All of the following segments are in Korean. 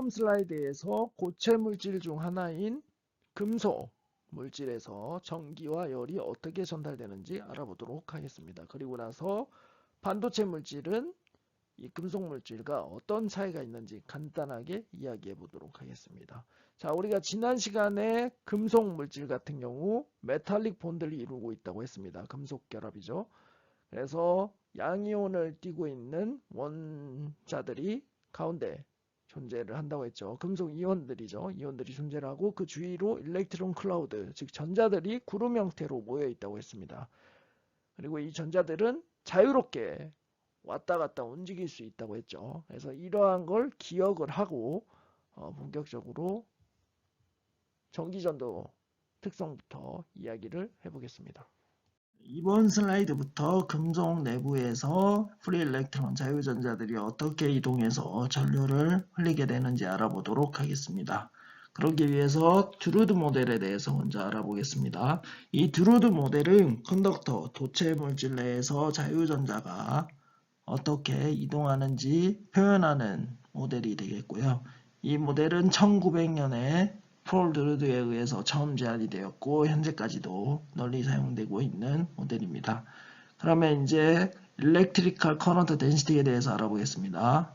다음 슬라이드에서 고체 물질 중 하나인 금속 물질에서 전기와 열이 어떻게 전달되는지 알아보도록 하겠습니다. 그리고 나서 반도체 물질은 이 금속 물질과 어떤 차이가 있는지 간단하게 이야기해 보도록 하겠습니다. 자, 우리가 지난 시간에 금속 물질 같은 경우 메탈릭 본드를 이루고 있다고 했습니다. 금속 결합이죠. 그래서 양이온을 띠고 있는 원자들이 가운데 존재를 한다고 했죠. 금속 이온들이죠. 이온들이 존재를 하고 그 주위로 일렉트론 클라우드, 즉 전자들이 구름 형태로 모여 있다고 했습니다. 그리고 이 전자들은 자유롭게 왔다 갔다 움직일 수 있다고 했죠. 그래서 이러한 걸 기억을 하고 본격적으로 전기전도 특성부터 이야기를 해보겠습니다. 이번 슬라이드부터 금속 내부에서 프리 일렉트론 자유전자들이 어떻게 이동해서 전류를 흘리게 되는지 알아보도록 하겠습니다. 그러기 위해서 드루드 모델에 대해서 먼저 알아보겠습니다. 이 드루드 모델은 컨덕터, 도체 물질 내에서 자유전자가 어떻게 이동하는지 표현하는 모델이 되겠고요. 이 모델은 1900년에 폴 드루드에 의해서 처음 제안이 되었고 현재까지도 널리 사용되고 있는 모델입니다. 그러면 이제 일렉트리컬 커런트 덴시티에 대해서 알아보겠습니다.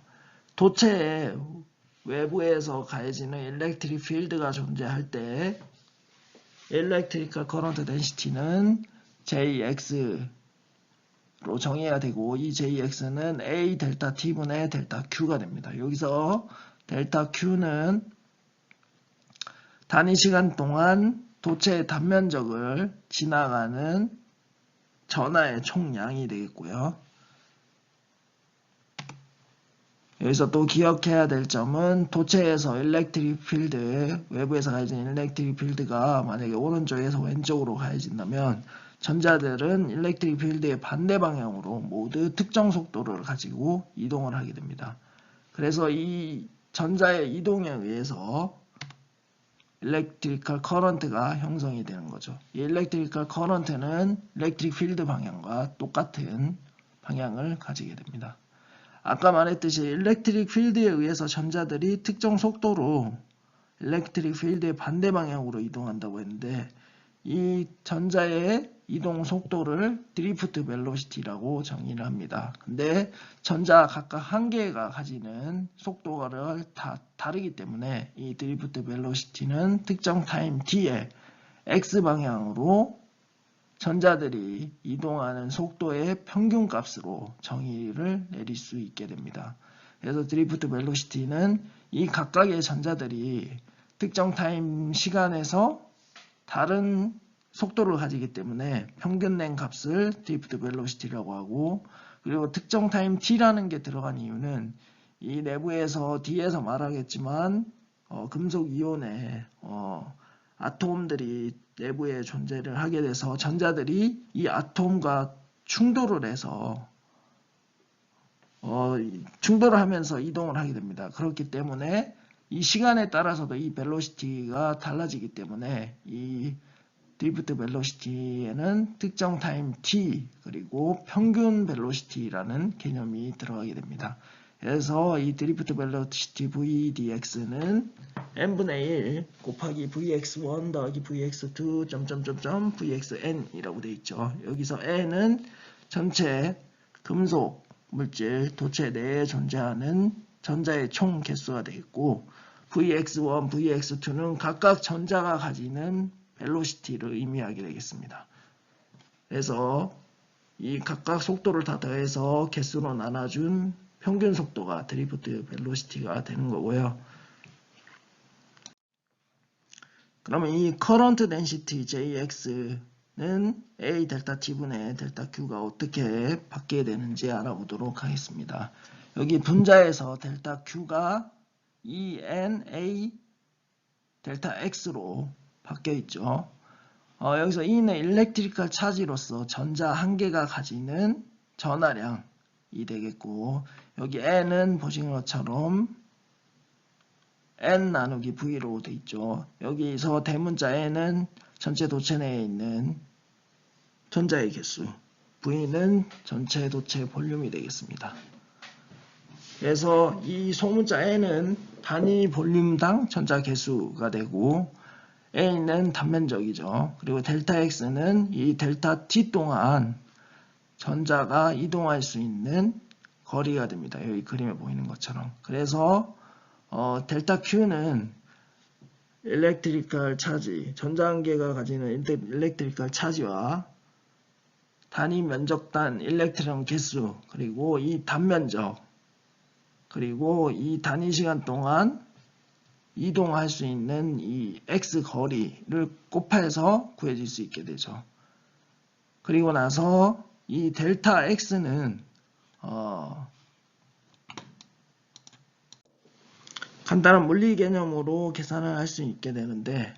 도체의 외부에서 가해지는 일렉트릭 필드가 존재할 때 일렉트리컬 커런트 덴시티는 JX로 정의해야 되고 이 JX는 A 델타 T분의 델타 Q가 됩니다. 여기서 델타 Q는 단위 시간 동안 도체의 단면적을 지나가는 전하의 총량이 되겠고요. 여기서 또 기억해야 될 점은 도체에서 일렉트릭 필드, 외부에서 가해진 일렉트릭 필드가 만약에 오른쪽에서 왼쪽으로 가해진다면 전자들은 일렉트릭 필드의 반대 방향으로 모두 특정 속도를 가지고 이동을 하게 됩니다. 그래서 이 전자의 이동에 의해서 일렉트리컬 커런트가 형성이 되는 거죠. 이 일렉트리컬 커런트는 일렉트릭 필드 방향과 똑같은 방향을 가지게 됩니다. 아까 말했듯이 일렉트릭 필드에 의해서 전자들이 특정 속도로 일렉트릭 필드의 반대 방향으로 이동한다고 했는데 이 전자의 이동 속도를 드리프트 벨로시티라고 정의를 합니다. 근데 전자 각각 한 개가 가지는 속도가 다 다르기 때문에 이 드리프트 벨로시티는 특정 타임 t에 x 방향으로 전자들이 이동하는 속도의 평균값으로 정의를 내릴 수 있게 됩니다. 그래서 드리프트 벨로시티는 이 각각의 전자들이 특정 타임 시간에서 다른 속도를 가지기 때문에 평균 낸 값을 드리프트 벨로시티라고 하고, 그리고 특정 타임 t라는 게 들어간 이유는 이 내부에서 뒤에서 말하겠지만 금속 이온의 아톰들이 내부에 존재를 하게 돼서 전자들이 이 아톰과 충돌을 해서 충돌을 하면서 이동을 하게 됩니다. 그렇기 때문에 이 시간에 따라서도 이 벨로시티가 달라지기 때문에 이 드리프트 벨로시티에는 특정 타임 t 그리고 평균 벨로시티라는 개념이 들어가게 됩니다. 그래서 이 드리프트 벨로시티 VDX는 n분의 1 곱하기 VX1 더하기 VX2 점점점점 VXN이라고 되어 있죠. 여기서 n은 전체 금속 물질 도체 내에 존재하는 전자의 총 개수가 되겠고 VX1, VX2는 각각 전자가 가지는 벨로시티를 의미하게 되겠습니다. 그래서 이 각각 속도를 다 더해서 개수로 나눠준 평균 속도가 드리프트 벨로시티가 되는 거고요. 그러면 이 커런트 덴시티 JX는 A 델타 T분의 델타 Q가 어떻게 바뀌게 되는지 알아보도록 하겠습니다. 여기 분자에서 델타 Q가 ENA 델타 X로 바뀌어 있죠. 여기서 E는 일렉트리컬 차지로서 전자 한 개가 가지는 전하량이 되겠고, 여기 N은 보시는 것처럼 N 나누기 V로 되어 있죠. 여기서 대문자 N은 전체 도체 내에 있는 전자의 개수, V는 전체 도체 볼륨이 되겠습니다. 그래서 이 소문자 N은 단위 볼륨당 전자 개수가 되고 A는 단면적이죠. 그리고 델타 X는 이 델타 T 동안 전자가 이동할 수 있는 거리가 됩니다. 여기 그림에 보이는 것처럼. 그래서 델타 Q는 일렉트리컬 차지, 전자한계가 가지는 일렉트리컬 차지와 단위 면적단 일렉트론 개수, 그리고 이 단면적, 그리고 이 단위 시간 동안 이동할 수 있는 이 x 거리를 곱해서 구해질 수 있게 되죠. 그리고 나서 이 델타 x는 간단한 물리 개념으로 계산을 할 수 있게 되는데,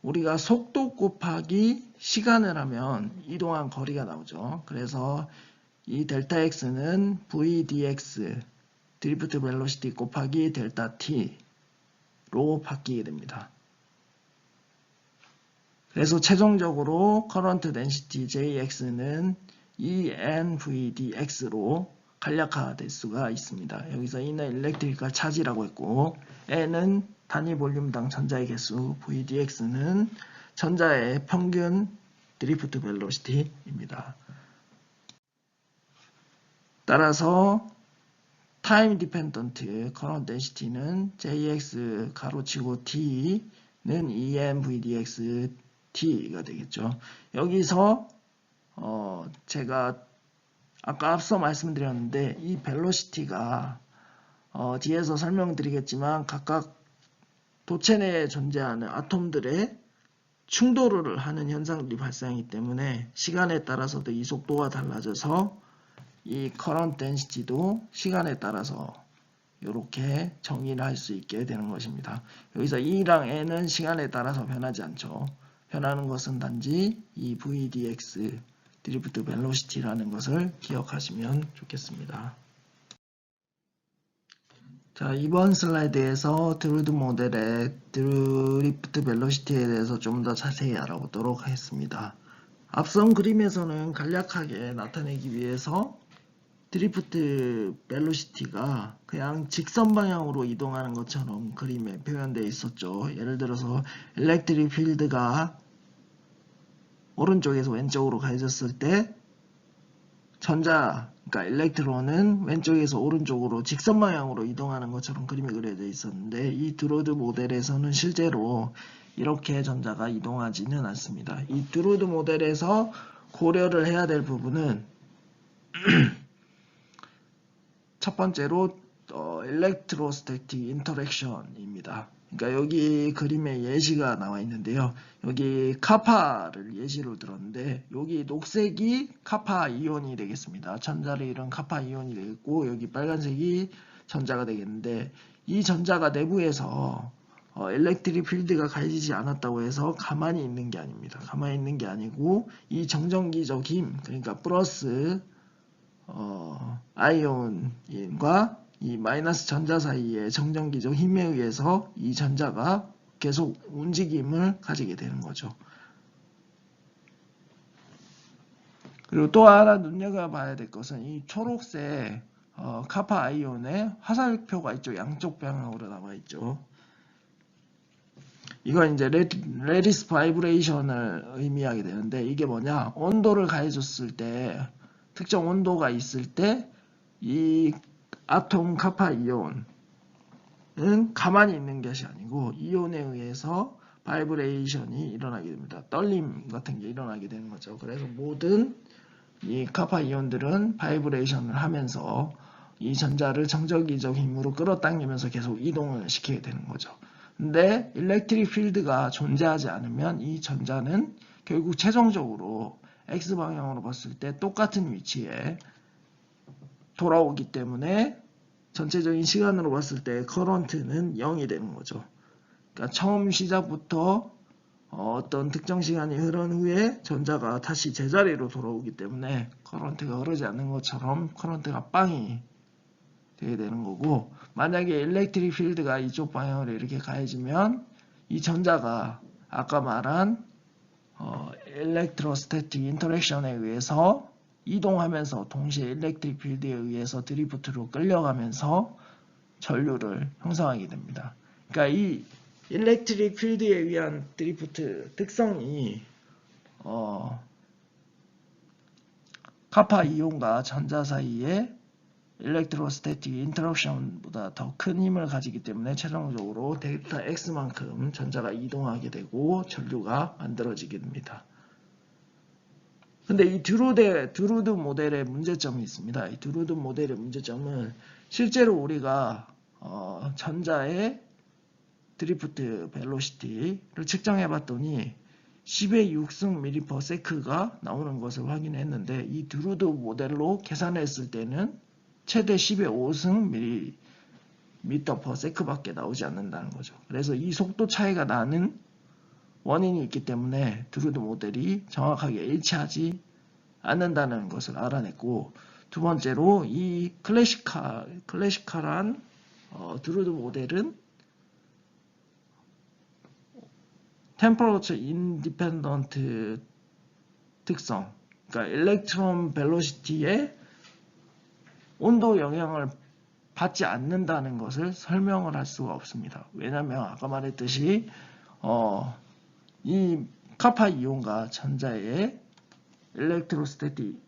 우리가 속도 곱하기 시간을 하면 이동한 거리가 나오죠. 그래서 이 델타 x는 v dx 드리프트 벨로시티 곱하기 델타 t로 바뀌게 됩니다. 그래서 최종적으로 커런트 덴시티 JX는 ENVDX로 간략화될 수가 있습니다. 여기서 E는 일렉트리컬 차지라고 했고, N은 단위 볼륨당 전자의 개수, VDX는 전자의 평균 드리프트 벨로시티입니다. 따라서 타임 디펜던트 커런트 덴시티는 JX 가로치고 T는 ENVDX T가 되겠죠. 여기서 제가 아까 앞서 말씀드렸는데 이 벨로시티가 뒤에서 설명드리겠지만 각각 도체 내에 존재하는 아톰들의 충돌을 하는 현상들이 발생하기 때문에 시간에 따라서도 이 속도가 달라져서 이 커런트 덴시티도 시간에 따라서 이렇게 정의를 할 수 있게 되는 것입니다. 여기서 E랑 N은 시간에 따라서 변하지 않죠. 변하는 것은 단지 이 VDX 드리프트 벨로시티라는 것을 기억하시면 좋겠습니다. 자, 이번 슬라이드에서 드루드 모델의 드리프트 벨로시티에 대해서 좀 더 자세히 알아보도록 하겠습니다. 앞선 그림에서는 간략하게 나타내기 위해서 드리프트 벨로시티가 그냥 직선 방향으로 이동하는 것처럼 그림에 표현되어 있었죠. 예를 들어서 일렉트릭 필드가 오른쪽에서 왼쪽으로 가해졌을 때 그러니까 일렉트론은 왼쪽에서 오른쪽으로 직선 방향으로 이동하는 것처럼 그림이 그려져 있었는데, 이 드루드 모델에서는 실제로 이렇게 전자가 이동하지는 않습니다. 이 드루드 모델에서 고려를 해야 될 부분은 첫 번째로 일렉트로스태틱 인터랙션입니다. 그러니까 여기 그림에 예시가 나와 있는데요. 여기 카파를 예시로 들었는데, 여기 녹색이 카파 이온이 되겠습니다. 전자를 이룬 카파 이온이 되겠고, 여기 빨간색이 전자가 되겠는데, 이 전자가 내부에서 일렉트릭 필드가 가해지지 않았다고 해서 가만히 있는 게 아닙니다. 가만히 있는 게 아니고 이 정전기적 힘, 그러니까 플러스 아이온과 이 마이너스 전자 사이의 정전기적 힘에 의해서 이 전자가 계속 움직임을 가지게 되는 거죠. 그리고 또 하나 눈여겨봐야 될 것은 이 초록색 카파 아이온의 화살표가 이쪽 양쪽 방향으로 나와 있죠. 이건 이제 레디스 바이브레이션을 의미하게 되는데, 이게 뭐냐, 온도를 가해줬을 때, 특정 온도가 있을 때 이 아톰 카파 이온은 가만히 있는 것이 아니고 이온에 의해서 바이브레이션이 일어나게 됩니다. 떨림 같은 게 일어나게 되는 거죠. 그래서 모든 이 카파 이온들은 바이브레이션을 하면서 이 전자를 정전기적 힘으로 끌어당기면서 계속 이동을 시키게 되는 거죠. 근데 일렉트릭 필드가 존재하지 않으면 이 전자는 결국 최종적으로 X방향으로 봤을 때 똑같은 위치에 돌아오기 때문에 전체적인 시간으로 봤을 때 커런트는 0이 되는 거죠. 그러니까 처음 시작부터 어떤 특정 시간이 흐른 후에 전자가 다시 제자리로 돌아오기 때문에 커런트가 흐르지 않는 것처럼 커런트가 빵이 되게 되는 거고, 만약에 일렉트릭 필드가 이쪽 방향으로 이렇게 가해지면 이 전자가 아까 말한 일렉트로스태틱 인터랙션에 의해서 이동하면서 동시에 일렉트릭 필드에 의해서 드리프트로 끌려가면서 전류를 형성하게 됩니다. 그러니까 이 일렉트릭 필드에 의한 드리프트 특성이 카파 이온과 전자 사이에 일렉트로스태틱 인터럭션보다 더 큰 힘을 가지기 때문에 최종적으로 델타 X만큼 전자가 이동하게 되고 전류가 만들어지게 됩니다. 근데 이 드루드 모델의 문제점이 있습니다. 이 드루드 모델의 문제점은 실제로 우리가 전자의 드리프트 벨로시티를 측정해 봤더니 10의 6승 mPs가 나오는 것을 확인했는데 이 드루드 모델로 계산했을 때는 최대 10의 5승 mPs 밖에 나오지 않는다는 거죠. 그래서 이 속도 차이가 나는 원인이 있기 때문에 드루드 모델이 정확하게 일치하지 않는다는 것을 알아냈고, 두 번째로 이 클래시컬한 드루드 모델은 템퍼러처 인디펜던트 특성, 그러니까 일렉트론 벨로시티에 온도 영향을 받지 않는다는 것을 설명을 할 수가 없습니다. 왜냐하면 아까 말했듯이 이 카파 이온과 전자의 일렉트로스태틱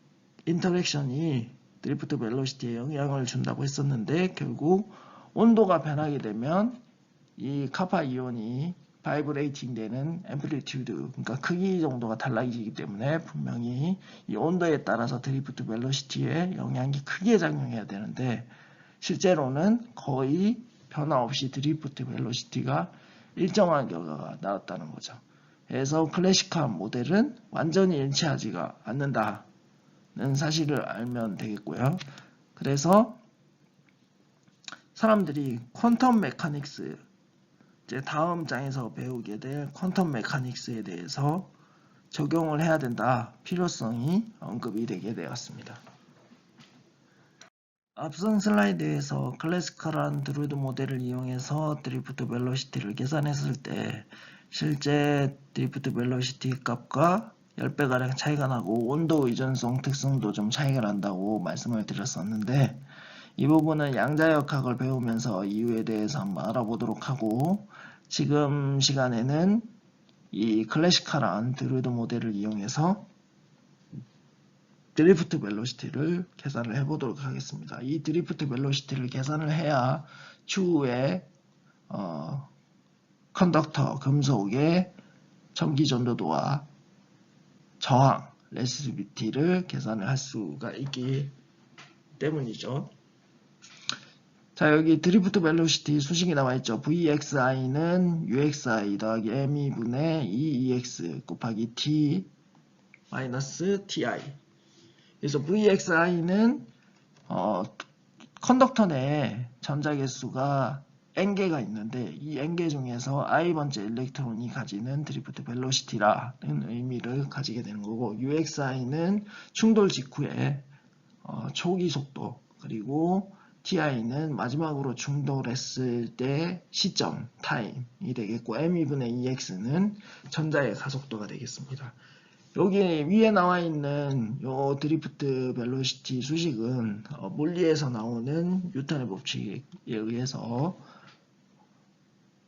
인터랙션이 드리프트 벨로시티에 영향을 준다고 했었는데, 결국 온도가 변하게 되면 이 카파 이온이 바이브레이팅 되는 앰플리튜드, 그러니까 크기 정도가 달라지기 때문에 분명히 이 온도에 따라서 드리프트 벨로시티에 영향이 크게 작용해야 되는데, 실제로는 거의 변화 없이 드리프트 벨로시티가 일정한 결과가 나왔다는 거죠. 그래서 클래식한 모델은 완전히 일치하지가 않는다는 사실을 알면 되겠고요. 그래서 사람들이 퀀텀 메카닉스, 이제 다음 장에서 배우게 될 퀀텀 메카닉스에 대해서 적용을 해야 된다, 필요성이 언급이 되게 되었습니다. 앞선 슬라이드에서 클래시컬한 드루드 모델을 이용해서 드리프트 벨로시티를 계산했을 때 실제 드리프트 벨로시티 값과 10배가량 차이가 나고 온도 의존성 특성도 좀 차이가 난다고 말씀을 드렸었는데, 이 부분은 양자역학을 배우면서 이유에 대해서 한번 알아보도록 하고, 지금 시간에는 이 클래시컬한 드루드 모델을 이용해서 드리프트 벨로시티를 계산을 해보도록 하겠습니다. 이 드리프트 벨로시티를 계산을 해야 추후에 컨덕터 금속의 전기 전도도와 저항 레시스티비티를 계산을 할 수가 있기 때문이죠. 자, 여기 드리프트 벨로시티 수식이 나와 있죠. VXI는 UXI 더하기 ME분의 EEX 곱하기 T 마이너스 TI. 그래서 VXI는 컨덕터 내에 전자 개수가 n개가 있는데, 이 n개 중에서 i번째 일렉트론이 가지는 드리프트 벨로시티라는 의미를 가지게 되는 거고, UXI는 충돌 직후에 초기 속도, 그리고 TI는 마지막으로 충돌했을 때 시점, 타임이 되겠고, ME분의 EX는 전자의 가속도가 되겠습니다. 여기 위에 나와 있는 요 드리프트 벨로시티 수식은 물리에서 나오는 뉴턴의 법칙에 의해서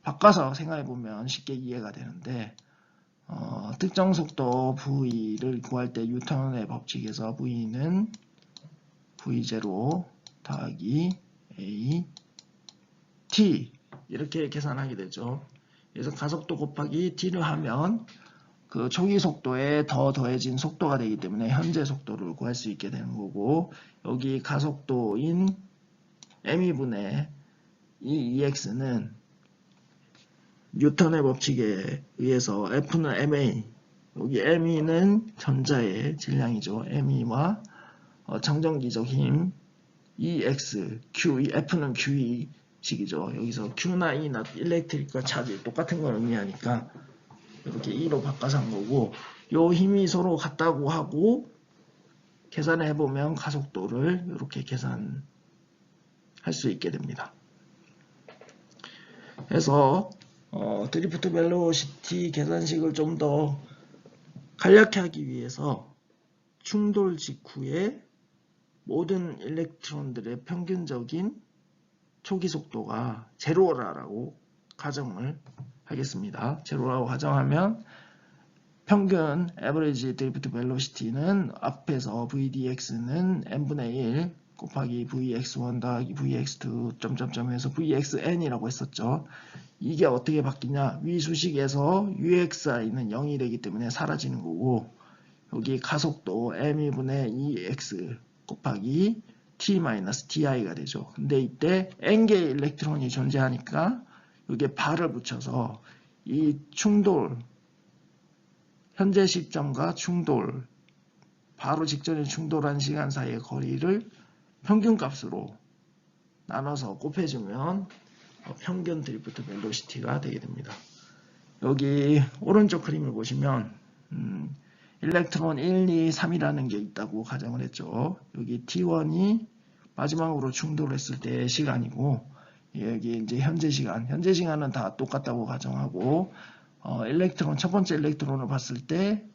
바꿔서 생각해보면 쉽게 이해가 되는데, 특정 속도 V를 구할 때 뉴턴의 법칙에서 V는 V0 더하기 A T 이렇게 계산하게 되죠. 그래서 가속도 곱하기 T를 하면 그 초기 속도에 더해진 속도가 되기 때문에 현재 속도를 구할 수 있게 되는 거고, 여기 가속도인 ME분의 이 EX는 뉴턴의 법칙에 의해서 F는 MA, 여기 ME는 전자의 질량이죠. ME와 정전기적 힘 EX, Q, F는 QE 식이죠. 여기서 Q나 E나 일렉트릭과 차지 똑같은 걸 의미하니까 이렇게 E로 바꿔서 한 거고, 요 힘이 서로 같다고 하고 계산을 해보면 가속도를 이렇게 계산할 수 있게 됩니다. 그래서 드리프트 벨로시티 계산식을 좀 더 간략하게 하기 위해서 충돌 직후에 모든 일렉트론들의 평균적인 초기 속도가 제로라고 가정을 하겠습니다. 제로라고 가정하면 평균 average drift velocity는 앞에서 vdx는 n분의 1 곱하기 vx1 더하기 vx2 점점점 해서 vxn이라고 했었죠. 이게 어떻게 바뀌냐? 위 수식에서 uxi는 0이 되기 때문에 사라지는 거고, 여기 가속도 m2분의 2x 곱하기 t-ti가 되죠. 근데 이때 n개의 일렉트론이 존재하니까 여기에 발을 붙여서 이 충돌, 현재 시점과 충돌, 바로 직전에 충돌한 시간 사이의 거리를 평균값으로 나눠서 곱해주면 평균 드리프트 벨로시티가 되게 됩니다. 여기 오른쪽 그림을 보시면 일렉트론 1, 2, 3이라는 게 있다고 가정을 했죠. 여기 T1이 마지막으로 충돌했을 때의 시간이고, 여기 이제 현재 시간은 다 똑같다고 가정하고, 첫 번째 일렉트론을 봤을 때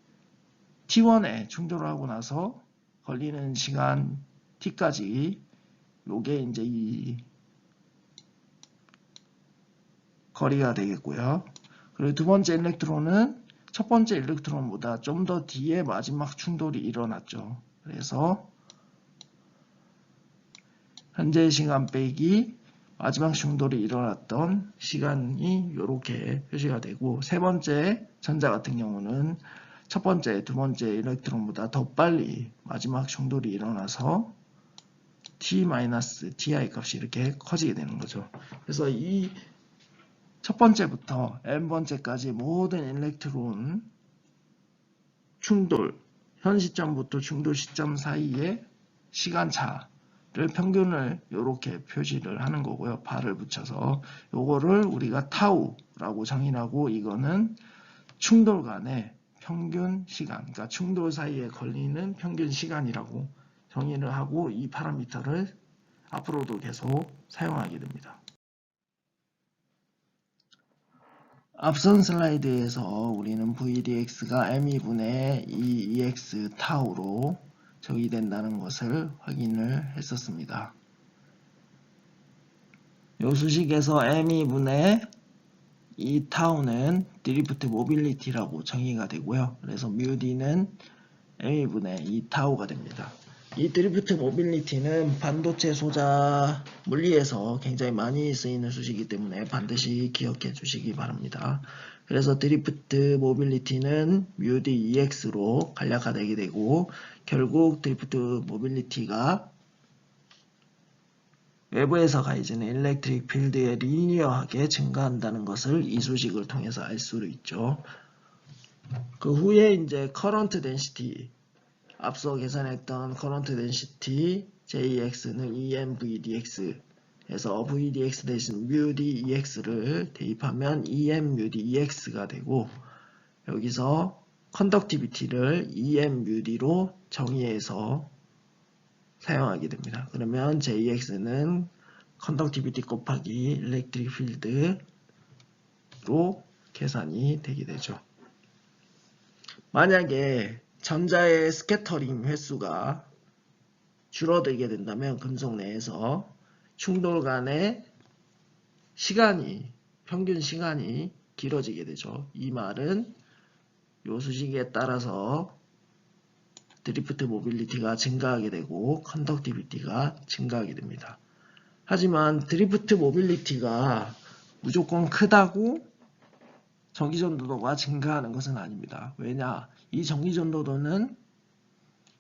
T1에 충돌을 하고 나서 걸리는 시간 T까지, 요게 이제 이 거리가 되겠고요. 그리고 두 번째 일렉트론은 첫 번째 일렉트론보다 좀 더 뒤에 마지막 충돌이 일어났죠. 그래서 현재 시간 빼기 마지막 충돌이 일어났던 시간이 이렇게 표시가 되고, 세 번째 전자 같은 경우는 첫 번째, 두 번째 일렉트론보다 더 빨리 마지막 충돌이 일어나서 t-ti 값이 이렇게 커지게 되는 거죠. 그래서 이 첫 번째부터 n번째까지 모든 일렉트론 충돌, 현 시점부터 충돌 시점 사이의 시간차를 평균을 이렇게 표시를 하는 거고요. 발을 붙여서 요거를 우리가 타우라고 정의하고, 이거는 충돌 간의 평균 시간, 그러니까 충돌 사이에 걸리는 평균 시간이라고 정의를 하고, 이 파라미터를 앞으로도 계속 사용하게 됩니다. 앞선 슬라이드에서 우리는 VDX가 m2분의 2EX 타우로 정의된다는 것을 확인을 했었습니다. 이 수식에서 m2분의 2 타우는 드리프트 모빌리티라고 정의가 되고요. 그래서 μd는 m2분의 2 타우가 됩니다. 이 드리프트 모빌리티는 반도체 소자 물리에서 굉장히 많이 쓰이는 수식이기 때문에 반드시 기억해 주시기 바랍니다. 그래서 드리프트 모빌리티는 μdEX로 간략화되게 되고, 결국 드리프트 모빌리티가 외부에서 가해지는 일렉트릭 필드에 리니어하게 증가한다는 것을 이 수식을 통해서 알 수 있죠. 그 후에 이제 커런트 덴시티, 앞서 계산했던 커런트 덴시티 JX는 EMVDX에서 VDX 대신 MUDEX를 대입하면 EMMUDEX가 되고, 여기서 컨덕티비티를 EMMUD로 정의해서 사용하게 됩니다. 그러면 JX는 컨덕티비티 곱하기 일렉트릭 필드로 계산이 되게 되죠. 만약에 전자의 스캐터링 횟수가 줄어들게 된다면 금속 내에서 충돌 간의 평균 시간이 길어지게 되죠. 이 말은 요 수식에 따라서 드리프트 모빌리티가 증가하게 되고 컨덕티비티가 증가하게 됩니다. 하지만 드리프트 모빌리티가 무조건 크다고 전기전도도가 증가하는 것은 아닙니다. 왜냐? 이 전기전도도는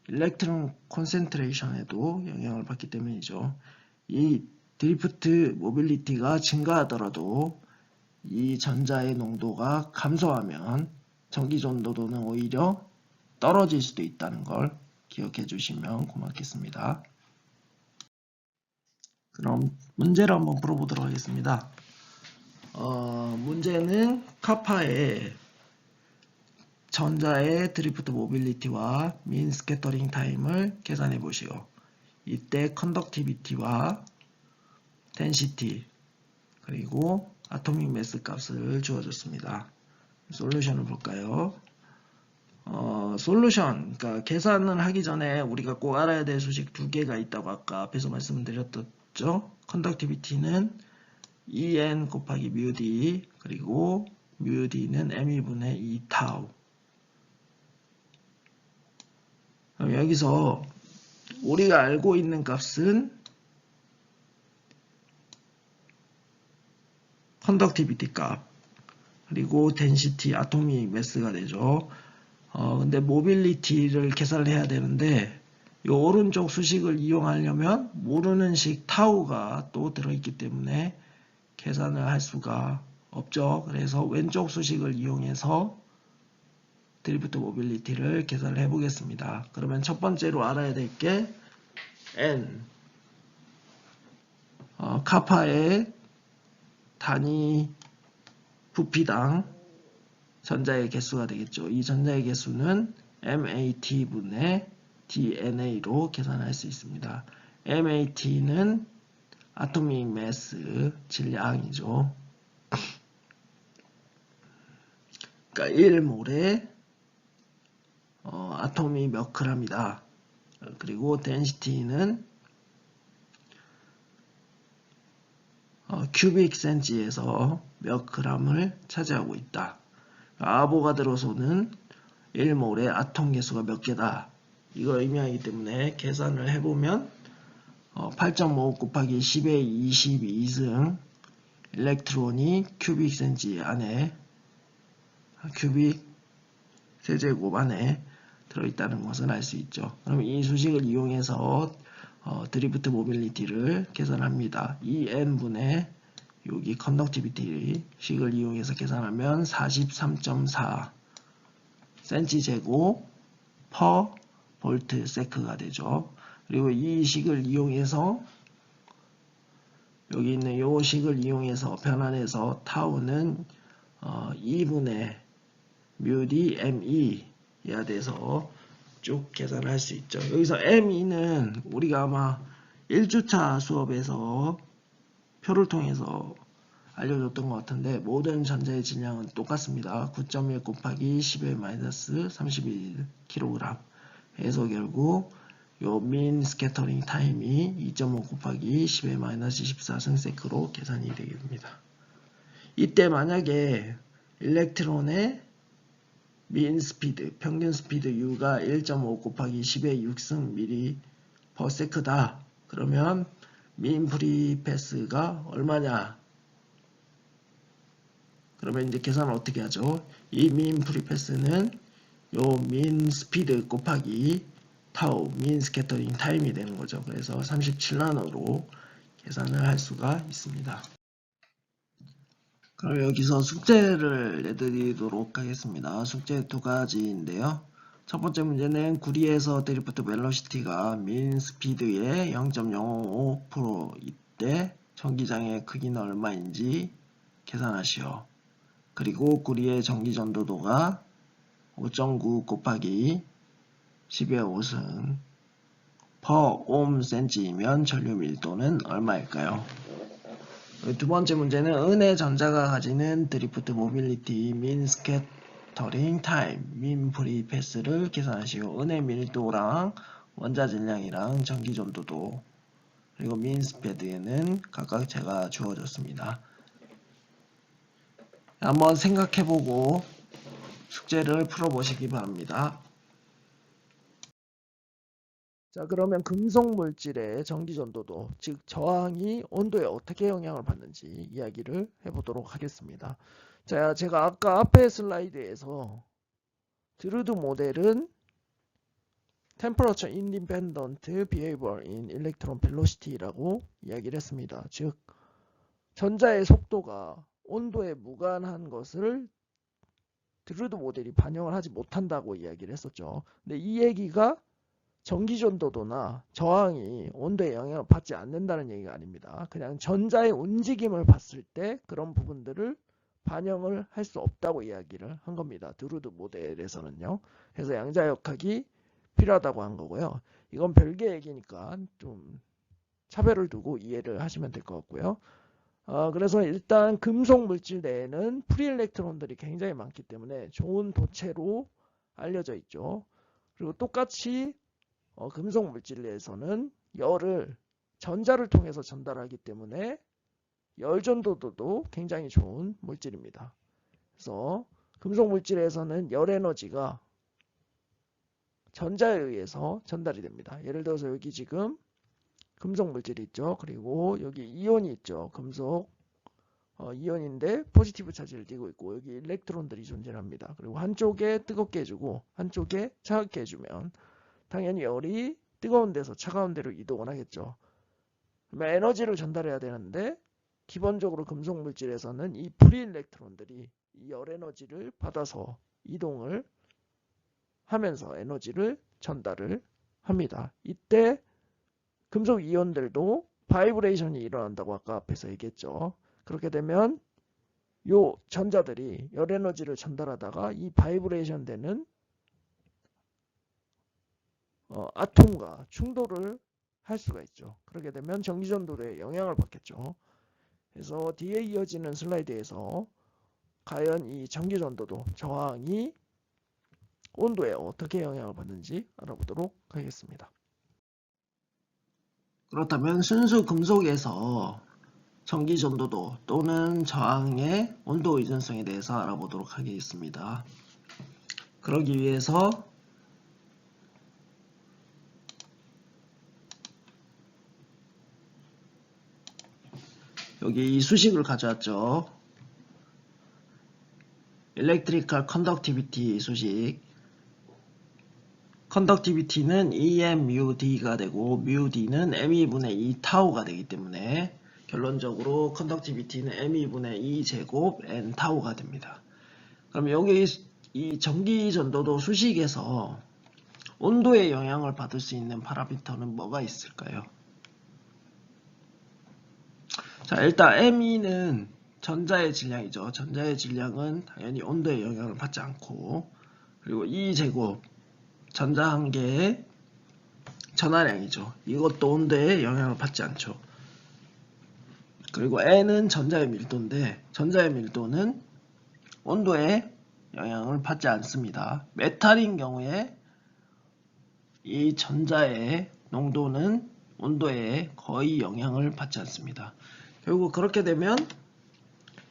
일렉트론 콘센트레이션에도 영향을 받기 때문이죠. 이 드리프트 모빌리티가 증가하더라도 이 전자의 농도가 감소하면 전기전도도는 오히려 떨어질 수도 있다는 걸 기억해 주시면 고맙겠습니다. 그럼 문제를 한번 풀어보도록 하겠습니다. 문제는 카파의 전자의 드리프트 모빌리티와 민 스캐터링 타임을 계산해 보시오. 이때 컨덕티비티와 덴시티 그리고 아토믹 매스 값을 주어줬습니다. 솔루션을 볼까요? 그러니까 계산을 하기 전에 우리가 꼭 알아야 될 수식 두 개가 있다고 아까 앞에서 말씀드렸던 있죠. 컨덕티비티는 En 곱하기 μd 그리고 μd는 me 분의 2타우. 그럼 여기서 우리가 알고 있는 값은 컨덕티비티 값 그리고 덴시티 아토믹 매스가 되죠. 근데 모빌리티를 계산을 해야 되는데 이 오른쪽 수식을 이용하려면 모르는 식 타우가 또 들어있기 때문에 계산을 할 수가 없죠. 그래서 왼쪽 수식을 이용해서 드리프트 모빌리티를 계산을 해보겠습니다. 그러면 첫 번째로 알아야 될 게 N 카파의 단위 부피당 전자의 개수가 되겠죠. 이 전자의 개수는 MAT분의 DNA로 계산할 수 있습니다. MAT는 아토믹 매스 질량이죠. 그러니까 1몰에 아톰이 몇 g이다. 그리고 덴시티는 큐빅 센치에서 몇 g을 차지하고 있다. 아보가드로소는 1몰에 아톰 개수가 몇 개다. 이걸 의미하기 때문에 계산을 해보면 8.5 곱하기 10의 22승 일렉트론이 큐빅 센치 안에 큐빅 세제곱 안에 들어있다는 것을 알 수 있죠. 그럼 이 수식을 이용해서 드리프트 모빌리티를 계산합니다. En분의 여기 컨덕티비티 식을 이용해서 계산하면 43.4 센치 제곱 퍼 볼트 세크가 되죠. 그리고 이 식을 이용해서 여기 있는 이 식을 이용해서 변환해서 타우는 2분의 뮤디 ME야 돼서 쭉 계산을 할 수 있죠. 여기서 ME는 우리가 아마 1주차 수업에서 표를 통해서 알려줬던 것 같은데 모든 전자의 질량은 똑같습니다. 9.1 곱하기 10의 마이너스 31kg 해서 결국 요 민 스캐터링 타임이 2.5 곱하기 10의 마이너스 24 승세크로 계산이 되게 됩니다. 이때 만약에 일렉트론의 민 스피드, 평균 스피드 U가 1.5 곱하기 10의 6승 미리 퍼 세크다. 그러면 민 프리 패스가 얼마냐? 그러면 이제 계산을 어떻게 하죠? 이 민 프리 패스는 요 민 스피드 곱하기 타우, 민 스캐터링 타임이 되는 거죠. 그래서 37나노로 계산을 할 수가 있습니다. 그럼 여기서 숙제를 내드리도록 하겠습니다. 숙제 두 가지인데요. 첫 번째 문제는 구리에서 드리프트 벨로시티가 민 스피드의 0.055% 이때 전기장의 크기는 얼마인지 계산하시오. 그리고 구리의 전기 전도도가 5.9 곱하기 10의 5승 퍼 옴 센치이면 전류 밀도는 얼마일까요? 두 번째 문제는 은의 전자가 가지는 드리프트 모빌리티 민 스캐터링 타임 민 프리 패스를 계산하시고 은의 밀도랑 원자 질량이랑 전기 전도도 그리고 민 스피드에는 각각 제가 주어졌습니다. 한번 생각해보고 숙제를 풀어보시기 바랍니다. 자, 그러면 금속 물질의 전기 전도도, 즉 저항이 온도에 어떻게 영향을 받는지 이야기를 해보도록 하겠습니다. 자, 제가 아까 앞에 슬라이드에서 드루드 모델은 Temperature Independent Behavior in Electron Velocity라고 이야기를 했습니다. 즉 전자의 속도가 온도에 무관한 것을 드루드 모델이 반영을 하지 못한다고 이야기를 했었죠. 근데 이 얘기가 전기 전도도나 저항이 온도에 영향을 받지 않는다는 얘기가 아닙니다. 그냥 전자의 움직임을 봤을 때 그런 부분들을 반영을 할 수 없다고 이야기를 한 겁니다. 드루드 모델에서는요. 그래서 양자역학이 필요하다고 한 거고요. 이건 별개 얘기니까 좀 차별을 두고 이해를 하시면 될 것 같고요. 그래서 일단 금속 물질 내에는 프리일렉트론들이 굉장히 많기 때문에 좋은 도체로 알려져 있죠. 그리고 똑같이 금속 물질 내에서는 열을 전자를 통해서 전달하기 때문에 열 전도도도 굉장히 좋은 물질입니다. 그래서 금속 물질에서는 열 에너지가 전자에 의해서 전달이 됩니다. 예를 들어서 여기 지금 금속 물질이 있죠. 그리고 여기 이온이 있죠. 금속 이온인데 포지티브 차지를 띠고 있고 여기 일렉트론들이 존재합니다. 그리고 한쪽에 뜨겁게 해주고 한쪽에 차갑게 해주면 당연히 열이 뜨거운 데서 차가운 데로 이동을 하겠죠. 그러면 에너지를 전달해야 되는데 기본적으로 금속 물질에서는 이 프리 일렉트론들이 이 열 에너지를 받아서 이동을 하면서 에너지를 전달을 합니다. 이때 금속 이온들도 바이브레이션이 일어난다고 아까 앞에서 얘기했죠. 그렇게 되면 요 전자들이 열 에너지를 전달하다가 이 바이브레이션 되는 아톰과 충돌을 할 수가 있죠. 그렇게 되면 전기전도에 영향을 받겠죠. 그래서 뒤에 이어지는 슬라이드에서 과연 이 전기전도도 저항이 온도에 어떻게 영향을 받는지 알아보도록 하겠습니다. 그렇다면 순수 금속에서 전기전도도 또는 저항의 온도 의존성에 대해서 알아보도록 하겠습니다. 그러기 위해서 여기 이 수식을 가져왔죠. Electrical Conductivity 수식. Conductivity는 EMUD가 되고 MUD는 ME분의 2 타우가 되기 때문에 결론적으로 Conductivity는 ME분의 2 제곱 N 타우가 됩니다. 그럼 여기 이 전기전도도 수식에서 온도에 영향을 받을 수 있는 파라미터는 뭐가 있을까요? 자, 일단 ME는 전자의 질량이죠. 전자의 질량은 당연히 온도에 영향을 받지 않고, 그리고 E 제곱 전자 한 개의 전하량이죠. 이것도 온도에 영향을 받지 않죠. 그리고 N은 전자의 밀도인데 전자의 밀도는 온도에 영향을 받지 않습니다. 메탈인 경우에 이 전자의 농도는 온도에 거의 영향을 받지 않습니다. 결국 그렇게 되면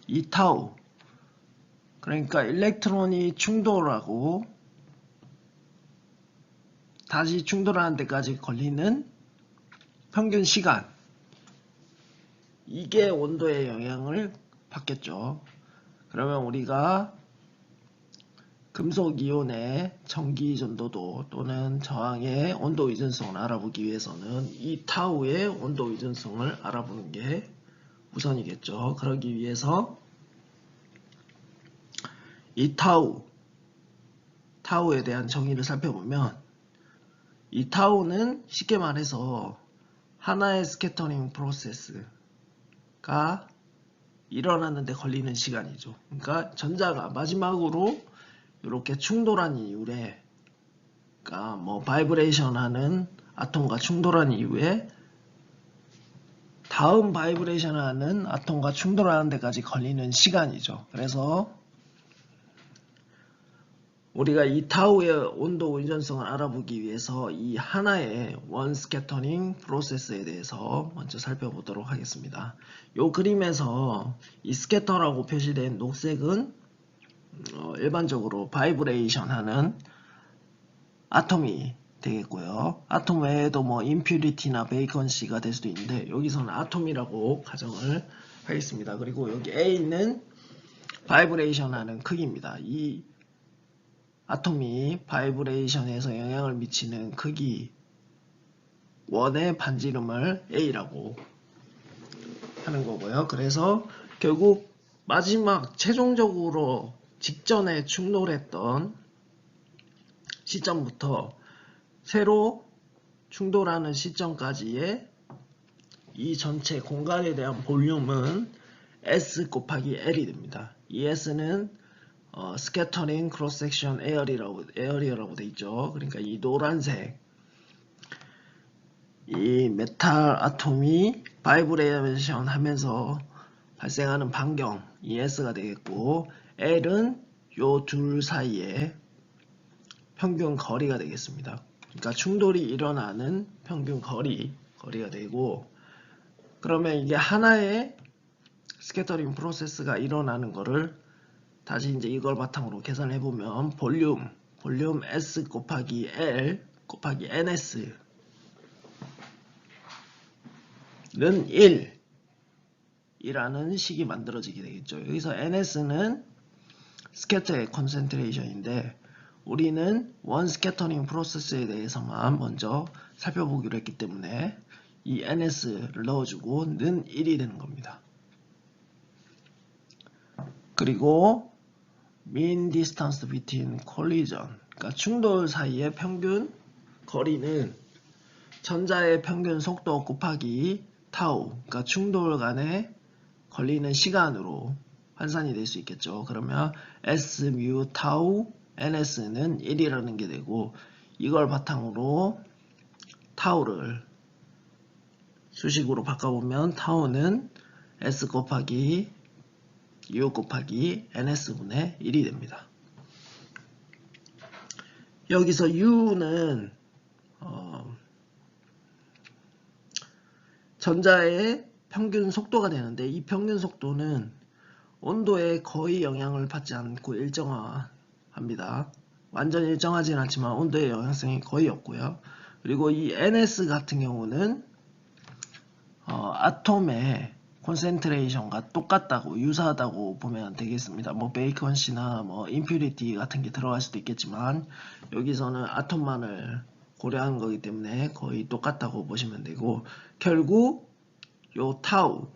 이 타우, 그러니까 일렉트론이 충돌하고 다시 충돌하는 데까지 걸리는 평균 시간, 이게 온도에 영향을 받겠죠. 그러면 우리가 금속 이온의 전기 전도도 또는 저항의 온도 의존성을 알아보기 위해서는 이 타우의 온도 의존성을 알아보는 게 우선이겠죠. 그러기 위해서 이 타우에 대한 정의를 살펴보면 이 타우는 쉽게 말해서 하나의 스캐터링 프로세스가 일어나는데 걸리는 시간이죠. 그러니까 전자가 마지막으로 이렇게 충돌한 이후에, 그러니까 뭐 바이브레이션 하는 아톰과 충돌한 이후에 다음 바이브레이션 하는 아톰과 충돌하는 데까지 걸리는 시간이죠. 그래서 우리가 이 타우의 온도 의존성을 알아보기 위해서 이 하나의 원 스캐터링 프로세스에 대해서 먼저 살펴보도록 하겠습니다. 이 그림에서 이 스캐터라고 표시된 녹색은 일반적으로 바이브레이션 하는 아톰이 되겠고요. 아톰 외에도 뭐 임퓨리티나 베이컨시가 될 수도 있는데 여기서는 아톰이라고 가정을 하겠습니다. 그리고 여기 A는 바이브레이션 하는 크기입니다. 이 아톰이 바이브레이션에서 영향을 미치는 크기 원의 반지름을 A라고 하는 거고요. 그래서 결국 마지막 최종적으로 직전에 충돌했던 시점부터 새로 충돌하는 시점까지의 이 전체 공간에 대한 볼륨은 S 곱하기 L이 됩니다. 이 S는 스캐터링 크로스 섹션 에어리어라고 돼 있죠. 그러니까 이 노란색 이 메탈 아톰이 바이브레이션 하면서 발생하는 반경 이 S가 되겠고, L은 요 둘 사이의 평균 거리가 되겠습니다. 그러니까 충돌이 일어나는 평균 거리가 되고, 그러면 이게 하나의 스캐터링 프로세스가 일어나는 거를 다시 이제 이걸 바탕으로 계산해 보면 볼륨 S 곱하기 L 곱하기 NS는 1이라는 식이 만들어지게 되겠죠. 여기서 NS는 스캐터의 컨센트레이션인데 우리는 원 스캐터링 프로세스에 대해서만 먼저 살펴보기로 했기 때문에 이 NS를 넣어주고 는 1이 되는 겁니다. 그리고 mean distance between collision, 그러니까 충돌 사이의 평균 거리는 전자의 평균 속도 곱하기 타우, 그러니까 충돌 간에 걸리는 시간으로 환산이 될 수 있겠죠. 그러면 S mu 타우 NS는 1이라는 게 되고 이걸 바탕으로 타우를 수식으로 바꿔보면 타우는 S 곱하기 U 곱하기 NS분의 1이 됩니다. 여기서 U는 전자의 평균 속도가 되는데 이 평균 속도는 온도에 거의 영향을 받지 않고 일정합니다. 완전히 일정하진 않지만 온도의 영향성이 거의 없고요. 그리고 이 NS 같은 경우는 아톰의 콘센트레이션과 똑같다고 유사하다고 보면 되겠습니다. 뭐 베이컨시나 뭐 임퓨리티 같은 게 들어갈 수도 있겠지만 여기서는 아톰만을 고려한 거기 때문에 거의 똑같다고 보시면 되고 결국 요 타우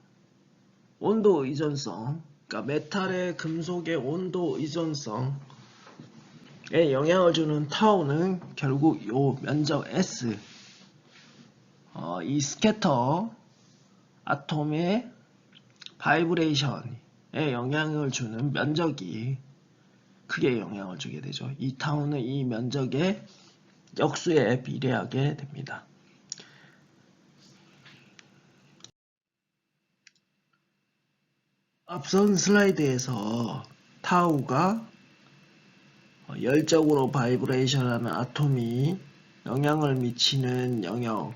온도 이전성, 그러니까 메탈의 금속의 온도 이전성에 영향을 주는 타우는 결국 요 면적 S, 이 스캐터 아톰의 바이브레이션에 영향을 주는 면적이 크게 영향을 주게 되죠. 이 타우는 이 면적의 역수에 비례하게 됩니다. 앞선 슬라이드에서 타우가 열적으로 바이브레이션하는 아톰이 영향을 미치는 영역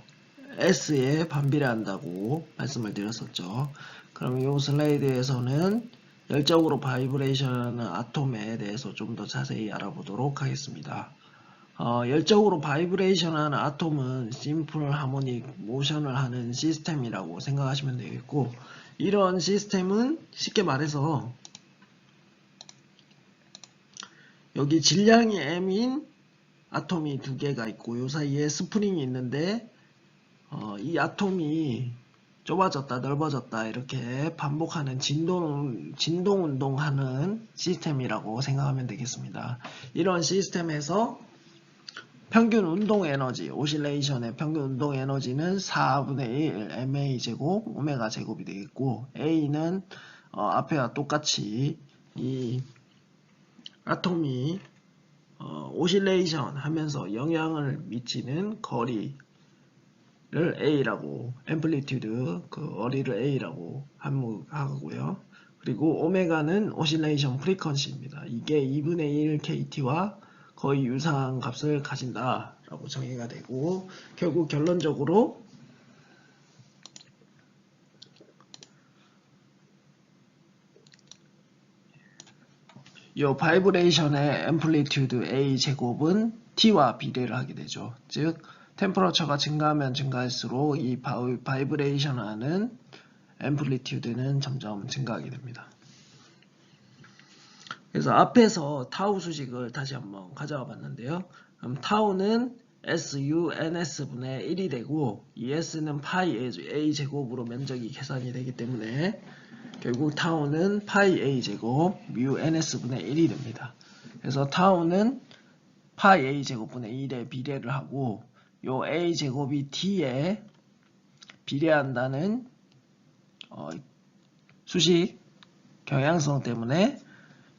S에 반비례한다고 말씀을 드렸었죠. 그럼 이 슬라이드에서는 열적으로 바이브레이션하는 아톰에 대해서 좀 더 자세히 알아보도록 하겠습니다. 열적으로 바이브레이션하는 아톰은 심플 하모닉 모션을 하는 시스템이라고 생각하시면 되겠고 이런 시스템은 쉽게 말해서 여기 질량이 M인 아톰이 두 개가 있고 요 사이에 스프링이 있는데 이 아톰이 좁아졌다 넓어졌다 이렇게 반복하는 진동 운동하는 시스템이라고 생각하면 되겠습니다. 이런 시스템에서 평균 운동 에너지, 오실레이션의 평균 운동 에너지는 4분의 1 ma 제곱 오메가 제곱이 되겠고 A는 앞에와 똑같이 이 아톰이 오실레이션 하면서 영향을 미치는 거리를 A라고, 앰플리튜드 그 거리를 A라고 하고요. 그리고 오메가는 오실레이션 프리퀀시입니다. 이게 2분의 1 KT와 거의 유사한 값을 가진다 라고 정의가 되고 결국 결론적으로 이 바이브레이션의 앰플리튜드 A 제곱은 T와 비례를 하게 되죠. 즉 템퍼러처가 증가하면 증가할수록 이 바이브레이션 하는 앰플리튜드는 점점 증가하게 됩니다. 그래서 앞에서 타우 수식을 다시 한번 가져와 봤는데요. 그럼 타우는 SUNS분의 1이 되고 이 S는 파이 A 제곱으로 면적이 계산이 되기 때문에 결국 타우는 파이 A 제곱 뮤 NS분의 1이 됩니다. 그래서 타우는 파이 A 제곱분의 1에 비례를 하고 요 A 제곱이 T에 비례한다는 수식 경향성 때문에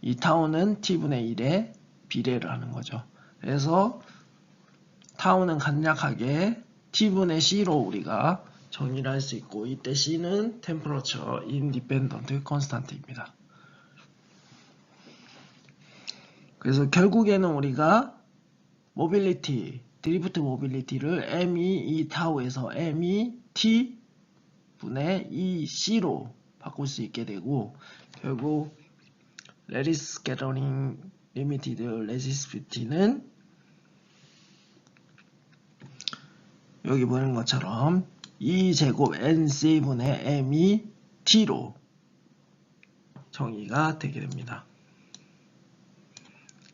이 타우는 T분의 1에 비례를 하는 거죠. 그래서 타우는 간략하게 T분의 C로 우리가 정의를 할 수 있고 이때 C는 Temperature Independent Constant입니다. 그래서 결국에는 우리가 모빌리티, 드리프트 모빌리티를 M이 이 타우에서 M이 T 분의 EC로 바꿀 수 있게 되고, 결국 레디스 스캐터링 리미티드 레지스티비티는 여기 보이는 것처럼 E제곱 NC분의 M이 T로 정의가 되게 됩니다.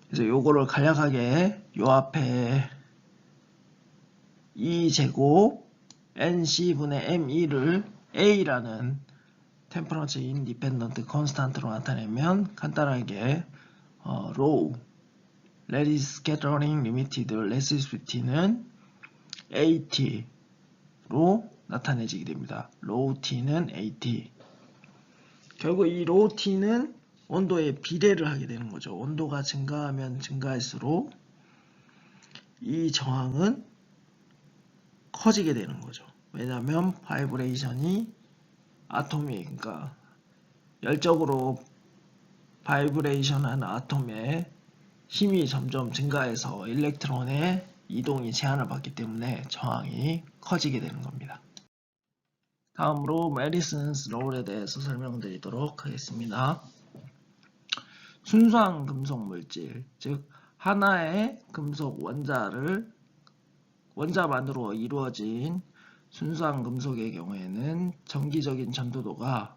그래서 요거를 간략하게 요 앞에 E제곱 NC분의 ME를 A라는 템퍼러처 인디펜던트 컨스탄트로 나타내면 간단하게 로우 레디스 스캐터링 리미티드 레시스비티는 AT로 나타내지게 됩니다. 로우 T는 AT. 결국 이 로우 T는 온도에 비례를 하게 되는 거죠. 온도가 증가하면 증가할수록 이 저항은 커지게 되는 거죠. 왜냐하면 바이브레이션이 아톰이, 그러니까 열적으로 바이브레이션한 아톰의 힘이 점점 증가해서 일렉트론의 이동이 제한을 받기 때문에 저항이 커지게 되는 겁니다. 다음으로 메디슨스 롤에 대해서 설명드리도록 하겠습니다. 순수한 금속 물질, 즉 하나의 금속 원자만으로 이루어진 순수한 금속의 경우에는 정기적인 전도도가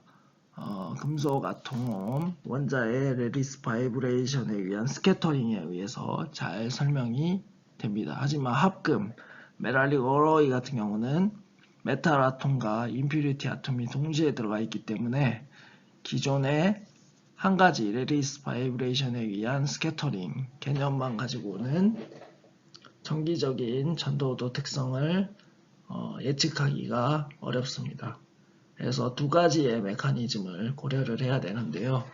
금속 아톰 원자의 레디스 바이브레이션에 의한 스캐터링에 의해서 잘 설명이 됩니다. 하지만 합금, 메탈릭 어로이 같은 경우는 메탈 아톰과 임퓨리티 아톰이 동시에 들어가 있기 때문에 기존의 한 가지 레디스 바이브레이션에 의한 스캐터링 개념만 가지고는 정기적인 전도도 특성을 예측하기가 어렵습니다. 그래서 두 가지의 메커니즘을 고려를 해야 되는데요.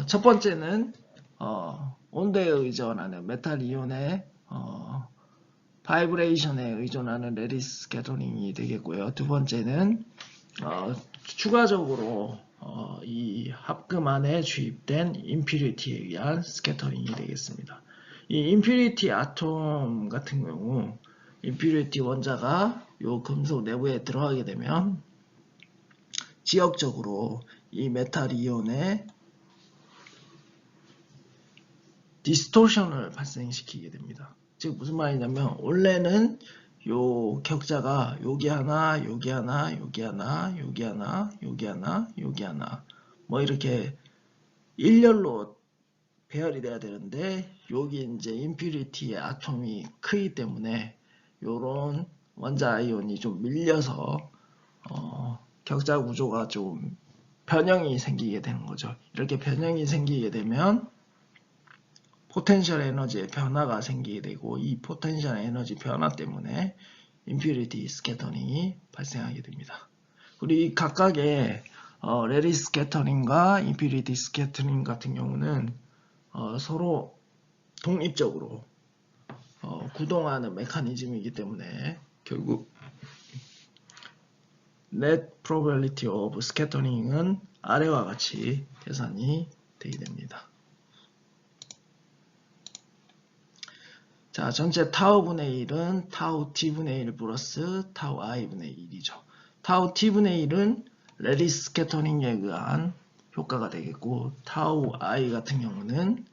첫 번째는 온도에 의존하는 메탈 이온의 바이브레이션에 의존하는 레디스 스캐터링이 되겠고요. 두 번째는 추가적으로 이 합금 안에 주입된 임퓨리티에 의한 스캐터링이 되겠습니다. 이 임퓨리티 아톰 같은 경우 임퓨리티 원자가 요 금속 내부에 들어가게 되면 지역적으로 이 메탈 이온의 디스토션을 발생시키게 됩니다. 즉 무슨 말이냐면 원래는 요 격자가 여기 하나, 여기 하나, 여기 하나, 여기 하나, 여기 하나, 여기 하나 뭐 이렇게 일렬로 배열이 돼야 되는데 여기 이제 임퓨리티의 아톰이 크기 때문에 요런 원자 아이온이 좀 밀려서 격자 구조가 좀 변형이 생기게 되는 거죠. 이렇게 변형이 생기게 되면 포텐셜 에너지의 변화가 생기게 되고 이 포텐셜 에너지 변화 때문에 임퓨리티 스캐터링이 발생하게 됩니다. 그리고 이 각각의 레디스 스캐터링과 임퓨리티 스캐터링 같은 경우는 서로 독립적으로 구동하는 메커니즘이기 때문에 결국 net probability of scattering은 아래와 같이 계산이 되게 됩니다. 자, 전체 타우분의 1은 타우 t분의 1 플러스 타우 i분의 1이죠. 타우 t분의 1은 레디스 스캐터링에 의한 효과가 되겠고 타우 i 같은 경우는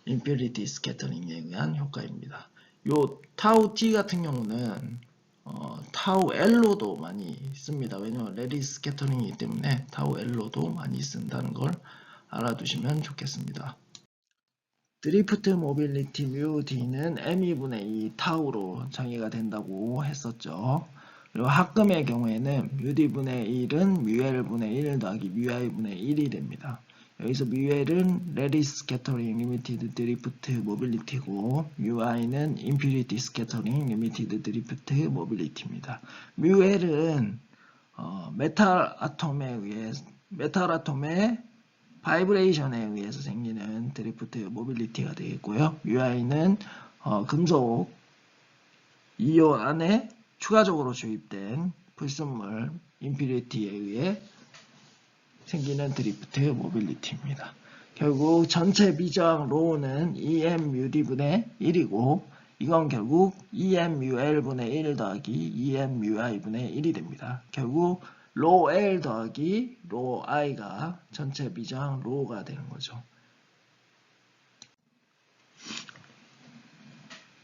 임퓨리티 스캐터링에 의한 효과입니다. 요 타우 t 같은 경우는 타우 L로도 많이 씁니다. 왜냐하면 레디스 스캐터링이기 때문에 타우 L로도 많이 쓴다는 걸 알아두시면 좋겠습니다. 드리프트 모빌리티 뮤 D는 M2분의 2 타우로 정의가 된다고 했었죠. 그리고 합금의 경우에는 뮤 D분의 1은 뮤 L분의 1 더하기 뮤 I분의 1이 됩니다. 여기서 뮤 L은 레디스 스캐터링 리미티드 드리프트 모빌리티고 뮤 I는 임퓨리티 스캐터링 리미티드 드리프트 모빌리티입니다. 뮤 L은 메탈 아톰의 바이브레이션에 의해서 생기는 드리프트 모빌리티가 되겠고요. 뮤 I는 금속 이온 안에 추가적으로 주입된 불순물 임퓨리티에 의해 생기는 드리프트 모빌리티입니다. 결국 전체 미저항 로우는 EMUD분의 1이고 이건 결국 EMUL분의 1 더하기 EMUI분의 1이 됩니다. 결국 로 L 더하기 로 I가 전체 비저항 로가 되는 거죠.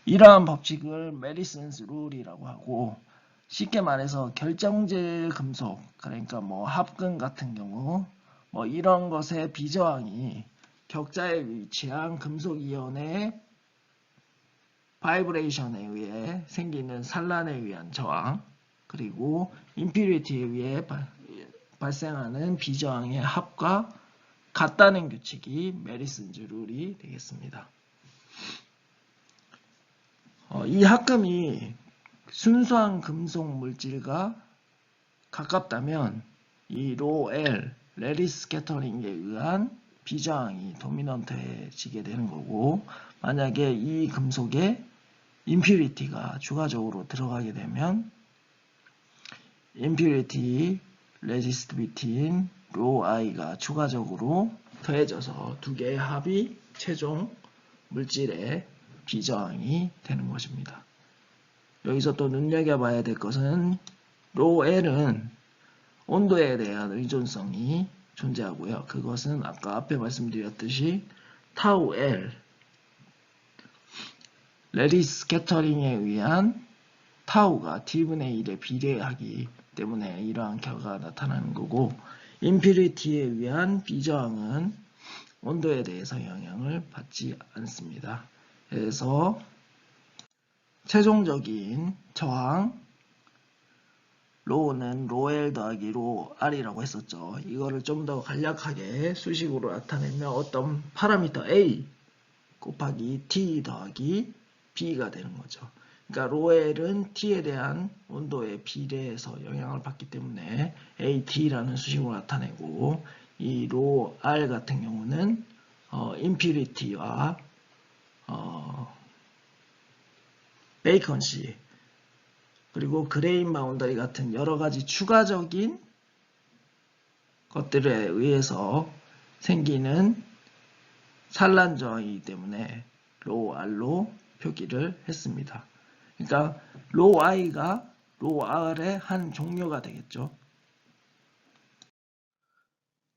이러한 법칙을 메디슨스 룰이라고 하고, 쉽게 말해서 결정질 금속, 그러니까 뭐 합금 같은 경우 뭐 이런 것의 비저항이 격자에 위치한 금속 이온의 바이브레이션에 의해 생기는 산란에 의한 저항, 그리고 임퓨리티에 의해 발생하는 비저항의 합과 같다는 규칙이 메디슨즈 룰이 되겠습니다. 이 합금이 순수한 금속 물질과 가깝다면 이 로 L, 레리 스캐터링에 의한 비저항이 도미넌트해지게 되는 거고, 만약에 이 금속에 임퓨리티가 추가적으로 들어가게 되면 impurity resistivity인 로 I가 추가적으로 더해져서 두 개의 합이 최종 물질의 비저항이 되는 것입니다. 여기서 또 눈여겨봐야 될 것은 로 L은 온도에 대한 의존성이 존재하고요. 그것은 아까 앞에 말씀드렸듯이 타우 L, 레디 스캐터링에 의한 타우가 T분의 1에 비례하기 때문에 이러한 결과가 나타나는 거고, 임퓨리티에 의한 비저항은 온도에 대해서 영향을 받지 않습니다. 그래서 최종적인 저항 로는 로 L 더하기 로 R이라고 했었죠. 이거를 좀 더 간략하게 수식으로 나타내면 어떤 파라미터 A 곱하기 T 더하기 B가 되는 거죠. 그러니까 로 L은 T에 대한 온도에 비례해서 영향을 받기 때문에 AT라는 수식으로 나타내고, 이 로 R 같은 경우는 임퓨리티와 베이컨시 그리고 그레인 바운더리 같은 여러가지 추가적인 것들에 의해서 생기는 산란 저항이기 때문에 로 R로 표기를 했습니다. 그러니까 로 I가 로 R의 한 종류가 되겠죠.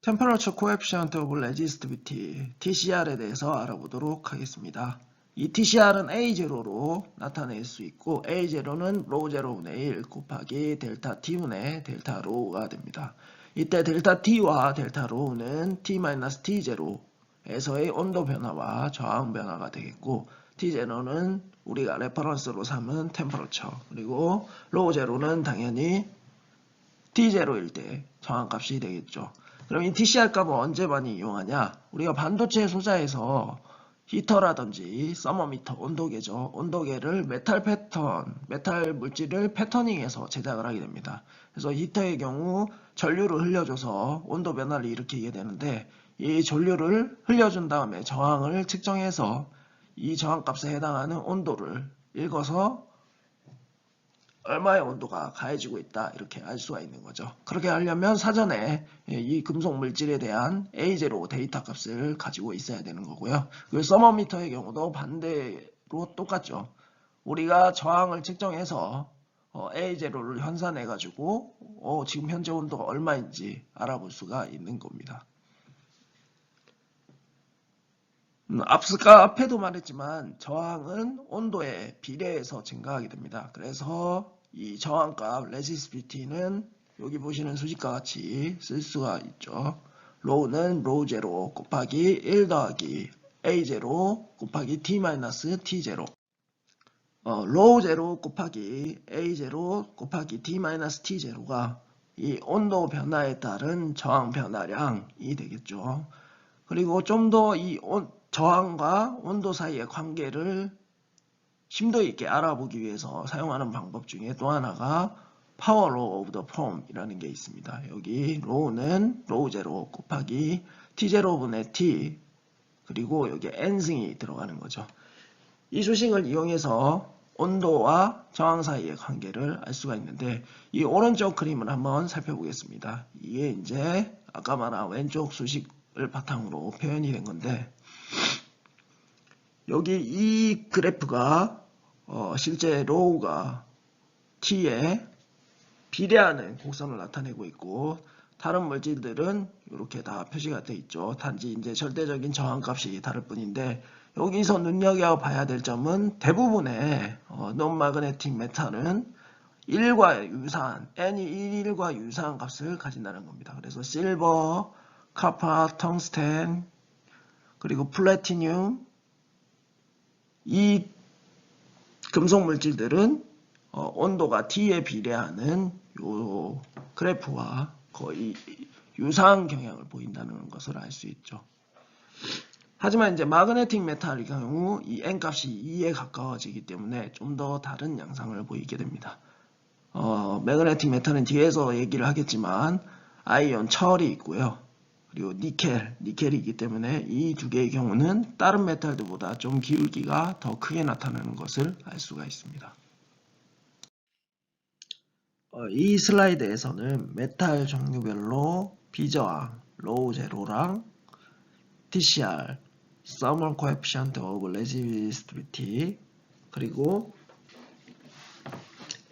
Temperature Coefficient of Resistivity, TCR에 대해서 알아보도록 하겠습니다. 이 TCR은 A0로 나타낼 수 있고, A0는 로 제로분의 1 곱하기 델타 T분의 델타 로가 됩니다. 이때 델타 T와 델타 로는 T-T0에서의 온도 변화와 저항 변화가 되겠고, T0는 우리가 레퍼런스로 삼은 템퍼러처, 그리고 로 제로는 당연히 T0일 때 저항값이 되겠죠. 그럼 이 TCR 값을 언제 많이 이용하냐? 우리가 반도체 소자에서 히터라든지 서머미터, 온도계죠. 온도계를 메탈 물질을 패터닝해서 제작을 하게 됩니다. 그래서 히터의 경우 전류를 흘려줘서 온도 변화를 일으키게 되는데, 이 전류를 흘려준 다음에 저항을 측정해서 이 저항값에 해당하는 온도를 읽어서 얼마의 온도가 가해지고 있다, 이렇게 알 수가 있는 거죠. 그렇게 하려면 사전에 이 금속 물질에 대한 A0 데이터 값을 가지고 있어야 되는 거고요. 그 서머미터의 경우도 반대로 똑같죠. 우리가 저항을 측정해서 A0를 환산해 가지고 지금 현재 온도가 얼마인지 알아볼 수가 있는 겁니다. 앞에도 말했지만 저항은 온도에 비례해서 증가하게 됩니다. 그래서 이 저항값 레시스티비티는 여기 보시는 수식과 같이 쓸 수가 있죠. 로우는 로 제로 곱하기 1 더하기 A0 곱하기 T-T0, 로우 제로 곱하기 A0 곱하기 T-T0가 이 온도 변화에 따른 저항 변화량이 되겠죠. 그리고 좀 더 이 저항과 온도 사이의 관계를 심도 있게 알아보기 위해서 사용하는 방법 중에 또 하나가 파워 로우 오브 더 폼이라는 게 있습니다. 여기 로우는 로우 제로 곱하기 T0분의 T, 그리고 여기 n승이 들어가는 거죠. 이 수식을 이용해서 온도와 저항 사이의 관계를 알 수가 있는데, 이 오른쪽 그림을 한번 살펴보겠습니다. 이게 이제 아까 말한 왼쪽 수식을 바탕으로 표현이 된 건데, 여기 이 그래프가 실제 로우가 T에 비례하는 곡선을 나타내고 있고 다른 물질들은 이렇게 다 표시가 되어 있죠. 단지 이제 절대적인 저항값이 다를 뿐인데 여기서 눈여겨봐야 될 점은 대부분의 non-magnetic 메탈은 1과 유사한 N이 1과 유사한 값을 가진다는 겁니다. 그래서 실버, 카파, 텅스텐, 그리고 플래티늄 이 금속 물질들은 온도가 T에 비례하는 요 그래프와 거의 유사한 경향을 보인다는 것을 알 수 있죠. 하지만 이제 마그네틱 메탈의 경우 이 N 값이 2에 가까워지기 때문에 좀 더 다른 양상을 보이게 됩니다. 매그네틱 메탈은 뒤에서 얘기를 하겠지만 아이온 철이 있고요. 그리고 니켈이기 때문에 이 두 개의 경우는 다른 메탈들보다 좀 기울기가 더 크게 나타나는 것을 알 수가 있습니다. 이 슬라이드에서는 메탈 종류별로 비저항, 로우 제로랑 TCR, Thermal Coefficient of Resistivity 그리고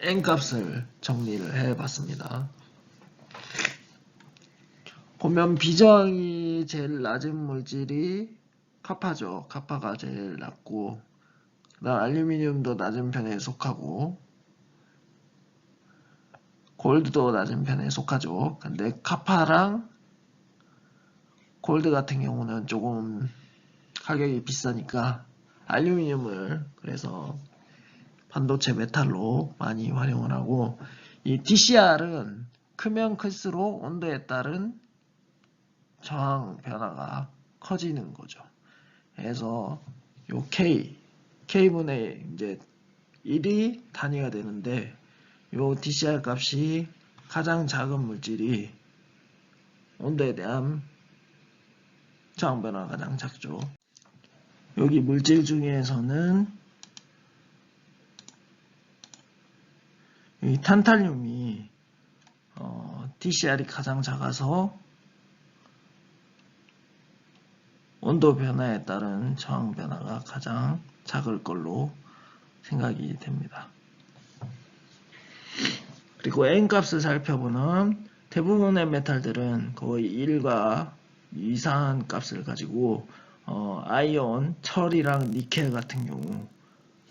N 값을 정리를 해봤습니다. 보면 비저항이 제일 낮은 물질이 카파죠. 카파가 제일 낮고 그다음 알루미늄도 낮은 편에 속하고 골드도 낮은 편에 속하죠. 근데 카파랑 골드 같은 경우는 조금 가격이 비싸니까 알루미늄을 그래서 반도체 메탈로 많이 활용을 하고 이 TCR은 크면 클수록 온도에 따른 저항 변화가 커지는 거죠. 그래서 요 K분의 이제 1이 단위가 되는데 요 TCR 값이 가장 작은 물질이 온도에 대한 저항 변화가 가장 작죠. 여기 물질 중에서는 이 탄탈륨이 TCR이 가장 작아서 온도 변화에 따른 저항 변화가 가장 작을 걸로 생각이 됩니다. 그리고 N 값을 살펴보면 대부분의 메탈들은 거의 1과 유사한 값을 가지고 아이온, 철이랑 니켈 같은 경우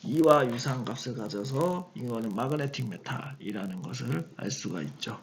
2와 유사한 값을 가져서 이거는 마그네틱 메탈이라는 것을 알 수가 있죠.